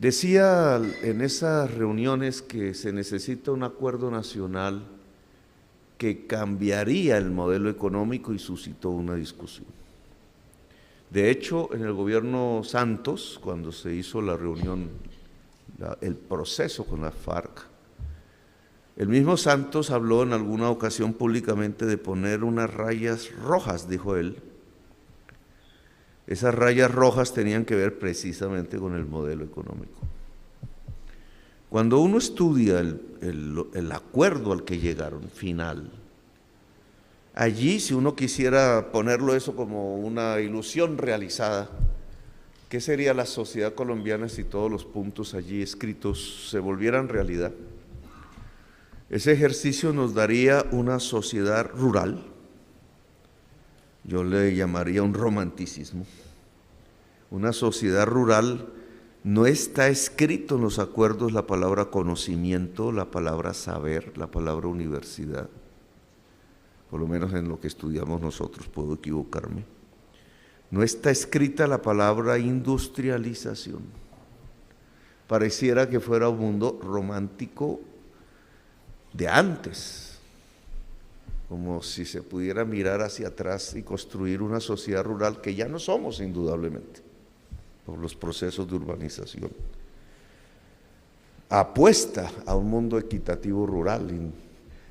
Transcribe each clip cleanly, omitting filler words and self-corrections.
Decía en esas reuniones que se necesita un acuerdo nacional que cambiaría el modelo económico y suscitó una discusión. De hecho, en el gobierno Santos, cuando se hizo la reunión, el proceso con la FARC, el mismo Santos habló en alguna ocasión públicamente de poner unas rayas rojas, dijo él. Esas rayas rojas tenían que ver precisamente con el modelo económico. Cuando uno estudia el acuerdo al que llegaron, final, allí, si uno quisiera ponerlo eso como una ilusión realizada, ¿qué sería la sociedad colombiana si todos los puntos allí escritos se volvieran realidad? Ese ejercicio nos daría una sociedad rural, yo le llamaría un romanticismo. Una sociedad rural, no está escrito en los acuerdos la palabra conocimiento, la palabra saber, la palabra universidad. Por lo menos en lo que estudiamos nosotros, puedo equivocarme. No está escrita la palabra industrialización. Pareciera que fuera un mundo romántico de antes, como si se pudiera mirar hacia atrás y construir una sociedad rural que ya no somos indudablemente, por los procesos de urbanización. Apuesta a un mundo equitativo rural,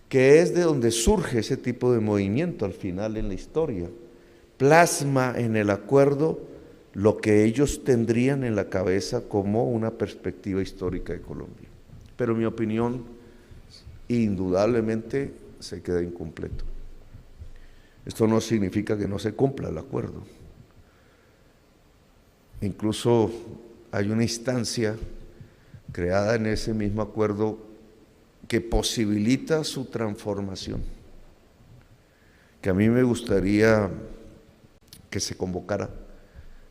que es de donde surge ese tipo de movimiento al final en la historia. Plasma en el acuerdo lo que ellos tendrían en la cabeza como una perspectiva histórica de Colombia. Pero mi opinión, indudablemente, se queda incompleto. Esto no significa que no se cumpla el acuerdo. Incluso hay una instancia creada en ese mismo acuerdo que posibilita su transformación, que a mí me gustaría que se convocara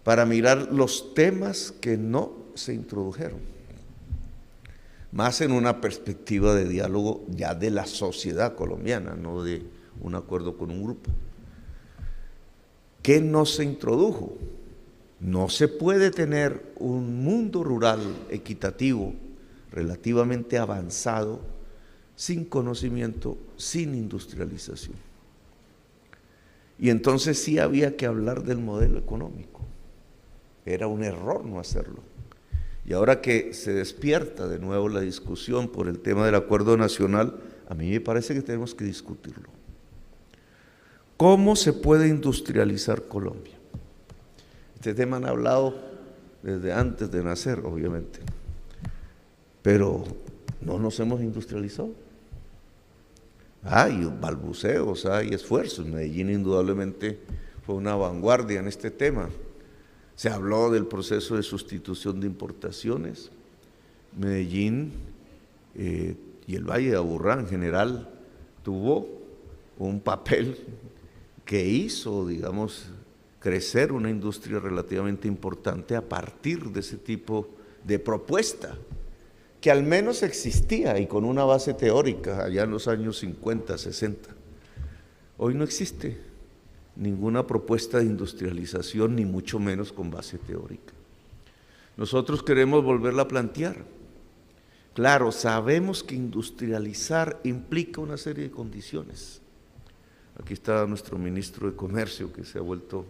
para mirar los temas que no se introdujeron, más en una perspectiva de diálogo ya de la sociedad colombiana, no de un acuerdo con un grupo. ¿Qué no se introdujo? No se puede tener un mundo rural equitativo, relativamente avanzado, sin conocimiento, sin industrialización. Y entonces sí había que hablar del modelo económico. Era un error no hacerlo. Y ahora que se despierta de nuevo la discusión por el tema del acuerdo nacional, a mí me parece que tenemos que discutirlo. ¿Cómo se puede industrializar Colombia? Este tema han hablado desde antes de nacer, obviamente, pero no nos hemos industrializado. Hay balbuceos, hay esfuerzos. Medellín indudablemente fue una vanguardia en este tema. Se habló del proceso de sustitución de importaciones. Medellín y el Valle de Aburrá en general tuvo un papel que hizo, digamos, crecer una industria relativamente importante a partir de ese tipo de propuesta, que al menos existía y con una base teórica allá en los años 50, 60. Hoy no existe ninguna propuesta de industrialización, ni mucho menos con base teórica. Nosotros queremos volverla a plantear. Claro, sabemos que industrializar implica una serie de condiciones. Aquí está nuestro ministro de Comercio, que se ha vuelto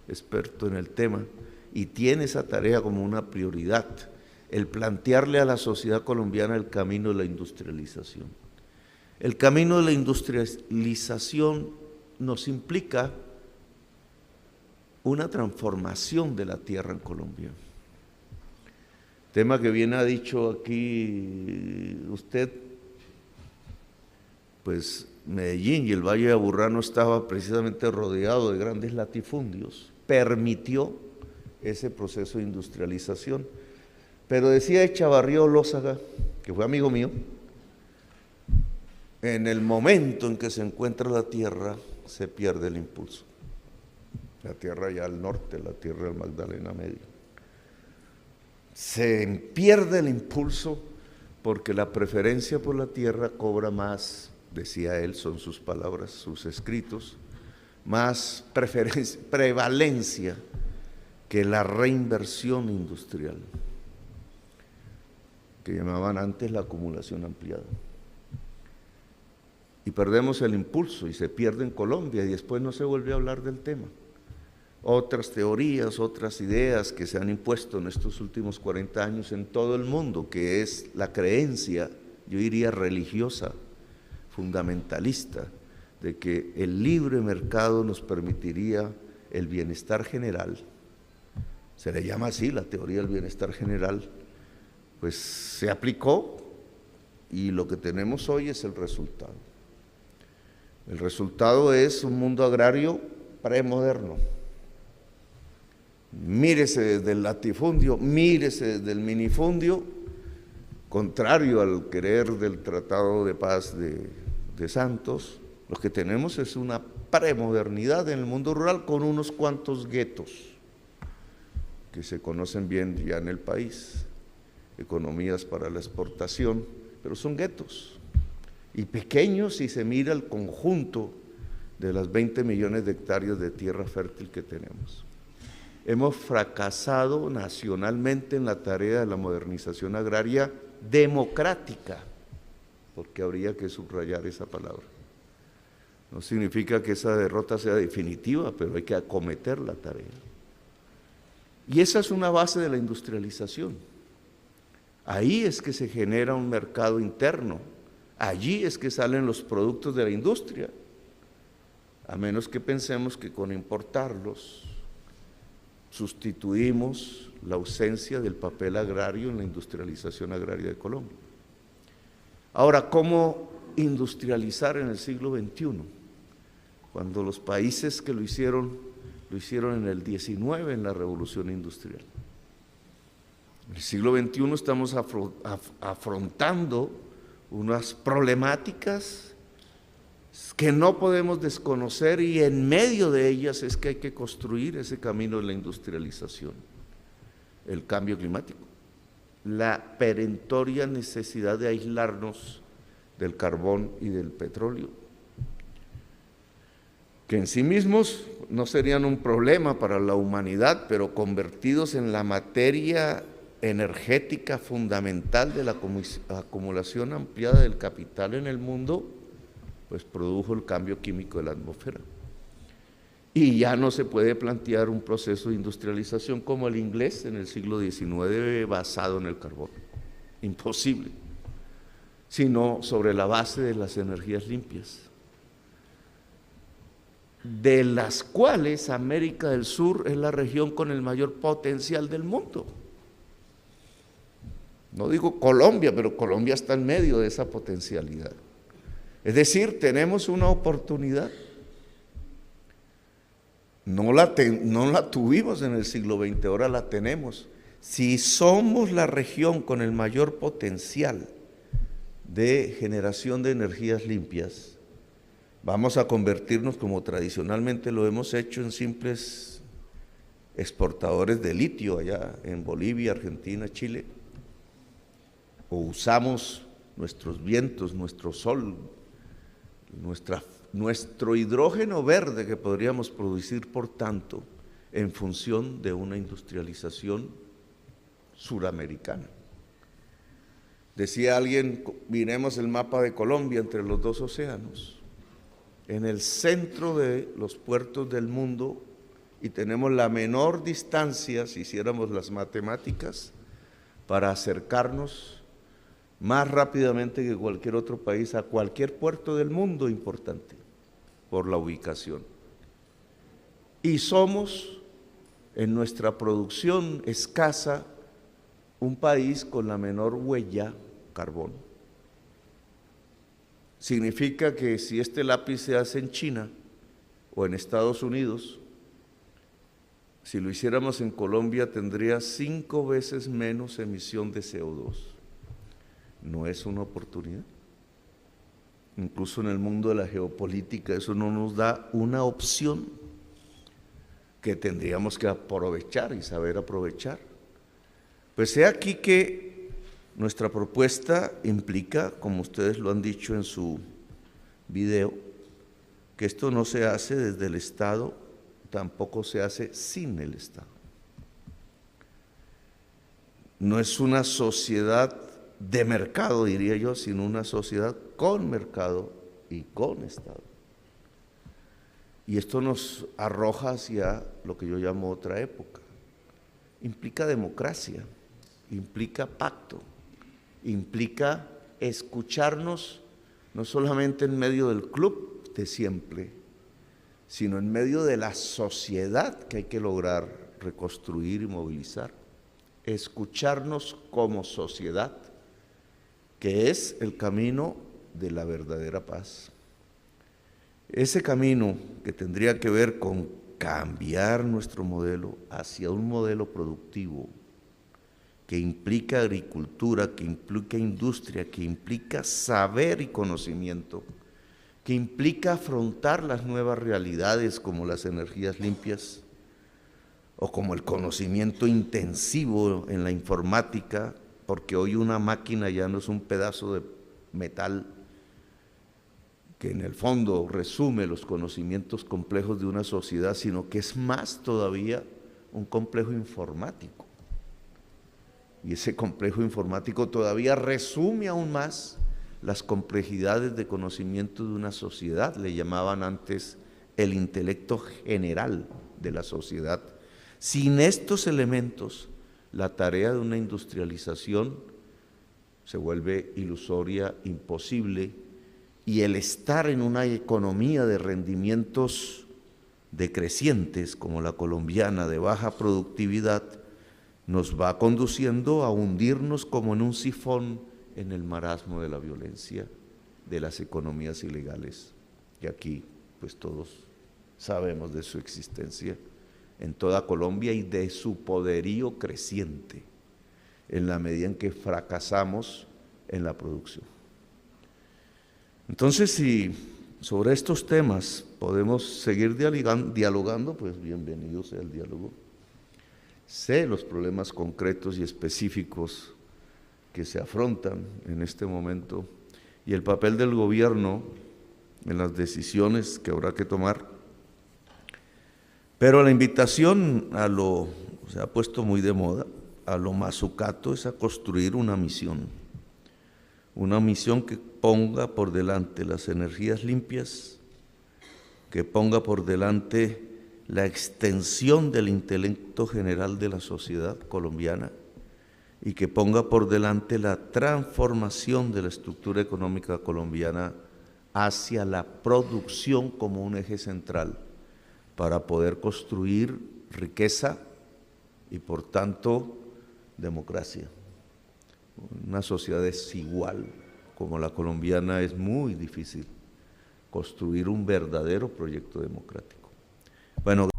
experto en el tema y tiene esa tarea como una prioridad, el plantearle a la sociedad colombiana el camino de la industrialización. El camino de la industrialización nos implica una transformación de la tierra en Colombia. Tema que bien ha dicho aquí usted, pues Medellín y el Valle de Aburrá no estaba precisamente rodeado de grandes latifundios, permitió ese proceso de industrialización. Pero decía Echavarría Lózaga, que fue amigo mío, en el momento en que se encuentra la tierra, se pierde el impulso. La tierra allá al norte, la tierra del Magdalena Medio. Se pierde el impulso porque la preferencia por la tierra cobra más, decía él, son sus palabras, sus escritos, más prevalencia que la reinversión industrial. que llamaban antes la acumulación ampliada. Y perdemos el impulso y se pierde en Colombia y después no se vuelve a hablar del tema. Otras teorías, otras ideas que se han impuesto en estos últimos 40 años en todo el mundo, que es la creencia, yo diría religiosa, fundamentalista, de que el libre mercado nos permitiría el bienestar general. Se le llama así la teoría del bienestar general, pues se aplicó y lo que tenemos hoy es el resultado. El resultado es un mundo agrario premoderno. Mírese desde el latifundio, mírese desde el minifundio, contrario al querer del Tratado de Paz de Santos. Lo que tenemos es una premodernidad en el mundo rural con unos cuantos guetos que se conocen bien ya en el país, economías para la exportación, pero son guetos y pequeños si se mira el conjunto de las 20 millones de hectáreas de tierra fértil que tenemos. Hemos fracasado nacionalmente en la tarea de la modernización agraria democrática, porque habría que subrayar esa palabra. No significa que esa derrota sea definitiva, pero hay que acometer la tarea. Y esa es una base de la industrialización. Ahí es que se genera un mercado interno, allí es que salen los productos de la industria, a menos que pensemos que con importarlos sustituimos la ausencia del papel agrario en la industrialización agraria de Colombia. Ahora, ¿cómo industrializar en el siglo XXI? Cuando los países que lo hicieron en el XIX, en la revolución industrial. En el siglo XXI estamos afrontando unas problemáticas que no podemos desconocer y en medio de ellas es que hay que construir ese camino de la industrialización. El cambio climático, la perentoria necesidad de aislarnos del carbón y del petróleo, que en sí mismos no serían un problema para la humanidad, pero convertidos en la materia energética fundamental de la acumulación ampliada del capital en el mundo, pues produjo el cambio químico de la atmósfera. Y ya no se puede plantear un proceso de industrialización como el inglés en el siglo XIX basado en el carbón. Imposible. Sino sobre la base de las energías limpias, de las cuales América del Sur es la región con el mayor potencial del mundo. No digo Colombia, pero Colombia está en medio de esa potencialidad. Es decir, tenemos una oportunidad. No la tuvimos en el siglo XX, ahora la tenemos. Si somos la región con el mayor potencial de generación de energías limpias, vamos a convertirnos, como tradicionalmente lo hemos hecho, en simples exportadores de litio allá en Bolivia, Argentina, Chile, o usamos nuestros vientos, nuestro sol, nuestro hidrógeno verde que podríamos producir, por tanto, en función de una industrialización suramericana. Decía alguien, miremos el mapa de Colombia entre los dos océanos, en el centro de los puertos del mundo, y tenemos la menor distancia, si hiciéramos las matemáticas, para acercarnos más rápidamente que cualquier otro país a cualquier puerto del mundo importante, por la ubicación. Y somos, en nuestra producción escasa, un país con la menor huella carbón. Significa que si este lápiz se hace en China o en Estados Unidos, si lo hiciéramos en Colombia tendría 5 veces menos emisión de CO2. ¿No es una oportunidad? Incluso en el mundo de la geopolítica eso no nos da una opción que tendríamos que aprovechar y saber aprovechar. Pues he aquí que nuestra propuesta implica, como ustedes lo han dicho en su video, que esto no se hace desde el Estado, tampoco se hace sin el Estado. No es una sociedad de mercado, diría yo, sino una sociedad con mercado y con Estado. Y esto nos arroja hacia lo que yo llamo otra época. Implica democracia, implica pacto, implica escucharnos no solamente en medio del club de siempre, sino en medio de la sociedad que hay que lograr reconstruir y movilizar. Escucharnos como sociedad, que es el camino de la verdadera paz. Ese camino que tendría que ver con cambiar nuestro modelo hacia un modelo productivo, que implica agricultura, que implica industria, que implica saber y conocimiento, que implica afrontar las nuevas realidades como las energías limpias o como el conocimiento intensivo en la informática, porque hoy una máquina ya no es un pedazo de metal que en el fondo resume los conocimientos complejos de una sociedad, sino que es más todavía un complejo informático. Y ese complejo informático todavía resume aún más las complejidades de conocimiento de una sociedad. Le llamaban antes el intelecto general de la sociedad. Sin estos elementos, la tarea de una industrialización se vuelve ilusoria, imposible, y el estar en una economía de rendimientos decrecientes como la colombiana de baja productividad nos va conduciendo a hundirnos como en un sifón en el marasmo de la violencia, de las economías ilegales, que aquí pues todos sabemos de su existencia en toda Colombia y de su poderío creciente en la medida en que fracasamos en la producción. Entonces, si sobre estos temas podemos seguir dialogando, pues bienvenido sea el diálogo. Sé los problemas concretos y específicos que se afrontan en este momento y el papel del gobierno en las decisiones que habrá que tomar, pero la invitación se ha puesto muy de moda, a lo mazzucato, es a construir una misión que ponga por delante las energías limpias, que ponga por delante la extensión del intelecto general de la sociedad colombiana y que ponga por delante la transformación de la estructura económica colombiana hacia la producción como un eje central para poder construir riqueza y por tanto democracia. Una sociedad desigual como la colombiana es muy difícil construir un verdadero proyecto democrático. Bueno,